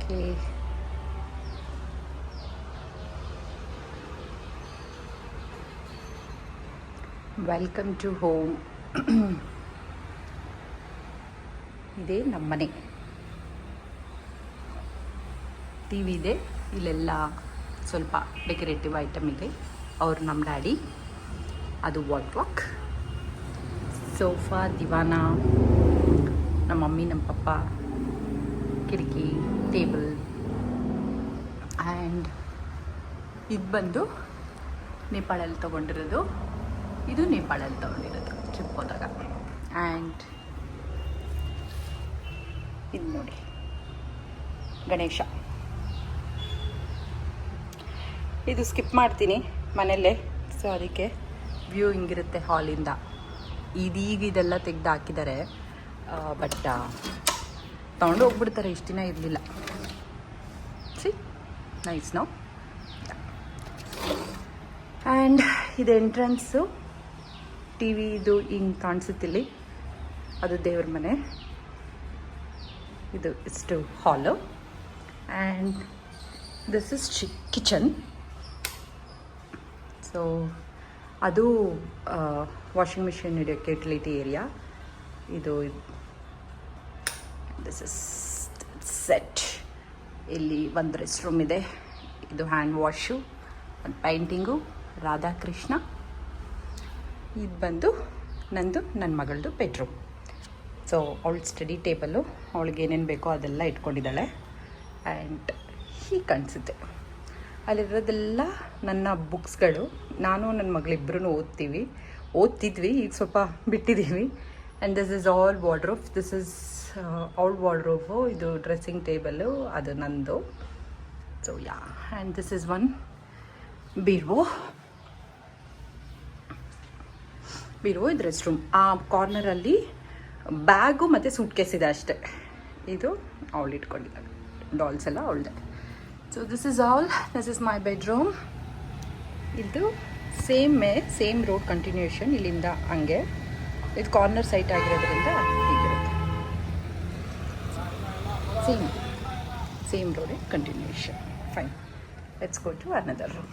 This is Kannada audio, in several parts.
Okay, welcome to home. ಇದೇ ನಮ್ಮನೆ. ಟಿ ವಿ ಇದೆ, ಇಲ್ಲೆಲ್ಲ ಸ್ವಲ್ಪ ಡೆಕೋರೇಟಿವ್ ಐಟಮ್ ಇದೆ. ಅವ್ರು ನಮ್ಮ ಡ್ಯಾಡಿ, ಅದು ವಾಲ್ ಕ್ಲಾಕ್, ಸೋಫಾ, ದಿವಾನ, ನಮ್ಮ ಮಮ್ಮಿ, ನಮ್ಮ ಪಪ್ಪ, ಕಿಟಕಿ, ಟೇಬಲ್. ಆ್ಯಂಡ್ ಇದು ಬಂದು ನೇಪಾಳಲ್ಲಿ ತೊಗೊಂಡಿರೋದು. ಇದು ನೇಪಾಳಲ್ಲಿ ತೊಗೊಂಡಿರೋದು ಟ್ರಿಪ್ ಹೋದಾಗ. ಆ್ಯಂಡ್ ಇದು ನೋಡಿ ಗಣೇಶ. ಇದು ಸ್ಕಿಪ್ ಮಾಡ್ತೀನಿ ಮನೆಯಲ್ಲೇ, ಸೊ ಅದಕ್ಕೆ ವ್ಯೂ ಹಿಂಗಿರುತ್ತೆ ಹಾಲಿಂದ. ಇದೀಗ ಇದೆಲ್ಲ ತೆಗೆದು ಹಾಕಿದ್ದಾರೆ, ಬಟ್ ತೊಗೊಂಡು ಹೋಗ್ಬಿಡ್ತಾರೆ. ಇಷ್ಟು ದಿನ ಇರಲಿಲ್ಲ. ಸಿ ನೈಸ್ ನೋ. ಆ್ಯಂಡ್ ಇದು ಎಂಟ್ರೆನ್ಸು. ಟಿ ವಿ ಇದು ಹಿಂಗೆ ಕಾಣಿಸುತ್ತಿಲ್ಲಿ, ಅದು ದೇವ್ರ ಮನೆ. ಇದು ಇಷ್ಟು hall. And this is kitchen. So ಅದು ವಾಷಿಂಗ್ ಮಿಷಿನ್ ಇಡೋಕ್ಕೆ ಯುಟಿಲಿಟಿ ಏರಿಯಾ. ಇದು ದಿಸ್ ಇಸ್ ಸೆಟ್. ಇಲ್ಲಿ ಒಂದು ರೆಸ್ಟ್ ರೂಮ್ ಇದೆ. ಇದು ಹ್ಯಾಂಡ್ ವಾಶು, ಒಂದು ಪೈಂಟಿಂಗು, ರಾಧಾಕೃಷ್ಣ. ಇದು ಬಂದು ನಂದು, ನನ್ನ ಮಗಳದು ಬೆಡ್ರೂಮ್. ಸೊ ಅವಳ ಸ್ಟಡಿ ಟೇಬಲ್ಲು, ಅವಳಿಗೆ ಏನೇನು ಬೇಕೋ ಅದೆಲ್ಲ ಇಟ್ಕೊಂಡಿದ್ದಾಳೆ. ಆ್ಯಂಡ್ ಹೀಗೆ ಕಾಣಿಸುತ್ತೆ. ಅಲ್ಲಿರೋದೆಲ್ಲ ನನ್ನ ಬುಕ್ಸ್ಗಳು. ನಾನು ನನ್ನ ಮಗಳಿಬ್ಬರೂ ಓದ್ತಿದ್ವಿ, ಈಗ ಸ್ವಲ್ಪ ಬಿಟ್ಟಿದ್ದೀವಿ. And this is all wardrobe. This is all wardrobe. ಇದು ಡ್ರೆಸ್ಸಿಂಗ್ ಟೇಬಲ್ಲು, ಅದು ನಂದು. So yeah. And this is one bureau. ಇದು ರೆಸ್ಟ್ ರೂಮ್. ಆ ಕಾರ್ನರಲ್ಲಿ ಬ್ಯಾಗು ಮತ್ತು ಸೂಟ್ ಕೇಸ್ ಇದೆ ಅಷ್ಟೇ. ಇದು ಅವಳು ಇಟ್ಕೊಂಡಿದ್ದಾಳೆ, ಡಾಲ್ಸ್ ಎಲ್ಲ ಅವಳದೆ. So this is all. This is my bedroom. ಇದು ಸೇಮ್ ರೋಡ್ ಕಂಟಿನ್ಯೂಷನ್, ಇಲ್ಲಿಂದ ಹಂಗೆ. ಇದು ಕಾರ್ನರ್ ಸೈಟ್ ಆಗಿರೋದ್ರಿಂದ ಹೀಗಿರುತ್ತೆ. Same road continuation. Fine, let's go to another room.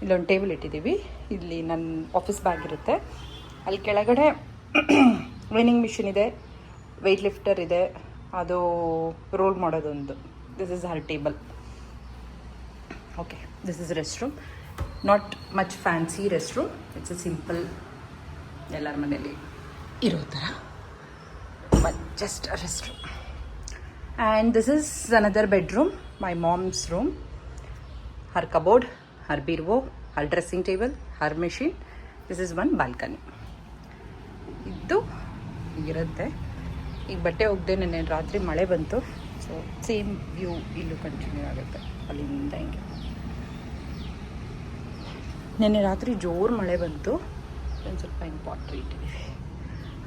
ಇಲ್ಲೊಂದು ಟೇಬಲ್ ಇಟ್ಟಿದ್ದೀವಿ. ಇಲ್ಲಿ ನನ್ನ ಆಫೀಸ್ ಬ್ಯಾಗ್ ಇರುತ್ತೆ. ಅಲ್ಲಿ ಕೆಳಗಡೆ ವೇನಿಂಗ್ ಮಿಷಿನ್ ಇದೆ, ವೆಯ್ಟ್ ಲಿಫ್ಟರ್ ಇದೆ, ಅದು ರೋಲ್ ಮಾಡೋದೊಂದು. This is her table. Okay, this is rest room. Not much fancy rest room. It's a simple, ಎಲ್ಲರ ಮನೇಲಿ ಇರೋ ಥರ, but just a rest room. And this is another bedroom, my mom's room. Her cupboard, her bureau, her dressing table, her machine. This is one balcony. ಇದು ಇರುತ್ತೆ. ಈಗ ಬಟ್ಟೆ ಒಗ್ದೆ, ನೆನ್ನೆ ರಾತ್ರಿ ಮಳೆ ಬಂತು. ಸೊ ಸೇಮ್ ವ್ಯೂ ಇಲ್ಲೂ ಕಂಟಿನ್ಯೂ ಆಗುತ್ತೆ, ಅಲ್ಲಿಂದ ಹಿಂಗೆ. ನೆನ್ನೆ ರಾತ್ರಿ ಜೋರು ಮಳೆ ಬಂತು, ಒಂದು ಸ್ವಲ್ಪ ಹಿಂಗೆ ಪಾಟ್ರಿ ಇಟ್ಟಿದ್ದೀವಿ.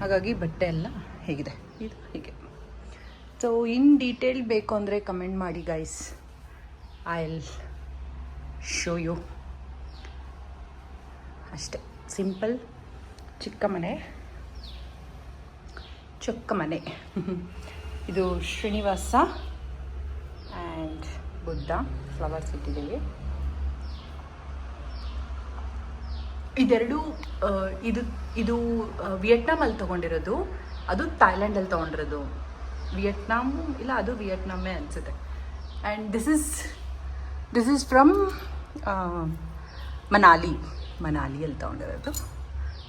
ಹಾಗಾಗಿ ಬಟ್ಟೆ ಎಲ್ಲ ಹೇಗಿದೆ, ಇದು ಹೀಗೆ. ಸೊ ಇನ್ ಡೀಟೇಲ್ ಬೇಕು ಅಂದರೆ ಕಮೆಂಟ್ ಮಾಡಿ guys, I will show you. ಅಷ್ಟೇ, ಸಿಂಪಲ್ ಚಿಕ್ಕ ಮನೆ. ಇದು ಶ್ರೀನಿವಾಸ ಆ್ಯಂಡ್ ಬುದ್ಧ ಫ್ಲವರ್ಸ್ ಇಟ್ಟಿದ್ದೀವಿ. ಇದೆರಡು ಇದು ವಿಯೆಟ್ನಾಮಲ್ಲಿ ತೊಗೊಂಡಿರೋದು, ಅದು ಥೈಲ್ಯಾಂಡಲ್ಲಿ ತೊಗೊಂಡಿರೋದು. ವಿಯೆಟ್ನಾಮು ಇಲ್ಲ, ಅದು ವಿಯೆಟ್ನಾಮೇ ಅನಿಸುತ್ತೆ. ಆ್ಯಂಡ್ ದಿಸ್ ಈಸ್ ಫ್ರಮ್ ಮನಾಲಿಯಲ್ಲಿ ತೊಗೊಂಡಿರೋದು.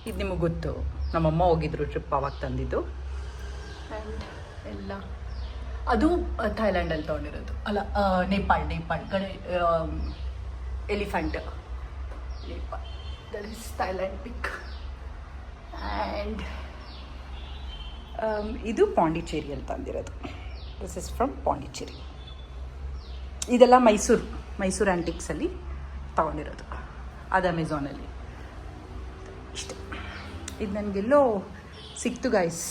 ಇದು ನಿಮಗೆ ಗೊತ್ತು, ನಮ್ಮಮ್ಮ ಹೋಗಿದ್ರು ಟ್ರಿಪ್, ಆವಾಗ ತಂದಿದ್ದು. ಆ್ಯಂಡ್ ಎಲ್ಲ ಅದು ಥೈಲ್ಯಾಂಡಲ್ಲಿ ತೊಗೊಂಡಿರೋದು, ಅಲ್ಲ Nepal elephant Nepal. That is Thailand pic. And ಇದು ಪಾಂಡಿಚೇರಿಯಲ್ಲಿ ತಂದಿರೋದು. This is from Pondicherry. ಇದೆಲ್ಲ ಮೈಸೂರು ಆ್ಯಂಟಿಕ್ಸಲ್ಲಿ ತೊಗೊಂಡಿರೋದು, ಅದು ಅಮೆಝಾನಲ್ಲಿ. ಇಷ್ಟೇ. ಇದು ನನಗೆಲ್ಲೋ ಸಿಕ್ತು ಗೈಸ್.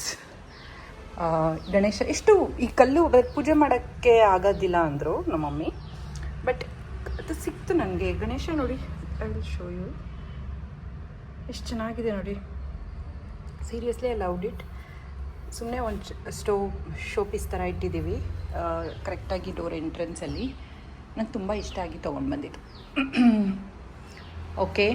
ಗಣೇಶ ಎಷ್ಟು ಈ ಕಲ್ಲು ಪೂಜೆ ಮಾಡೋಕ್ಕೆ ಆಗೋದಿಲ್ಲ ಅಂದರು ನಮ್ಮ ಮಮ್ಮಿ, ಬಟ್ ಅದು ಸಿಕ್ತು ನನಗೆ. ಗಣೇಶ ನೋಡಿ, ಐ ವಿಲ್ ಶೋ ಯು. ಎಷ್ಟು ಚೆನ್ನಾಗಿದೆ ನೋಡಿ. Seriously I loved it. ಸುಮ್ಮನೆ ಒಂದು ಶೋ ಪೀಸ್ ಥರ ಇಟ್ಟಿದ್ದೀವಿ ಕರೆಕ್ಟಾಗಿ ಡೋರ್ ಎಂಟ್ರೆನ್ಸಲ್ಲಿ. ನಂಗೆ ತುಂಬ ಇಷ್ಟ ಆಗಿ ತೊಗೊಂಡು ಬಂದಿದ್ದು. ಓಕೆ.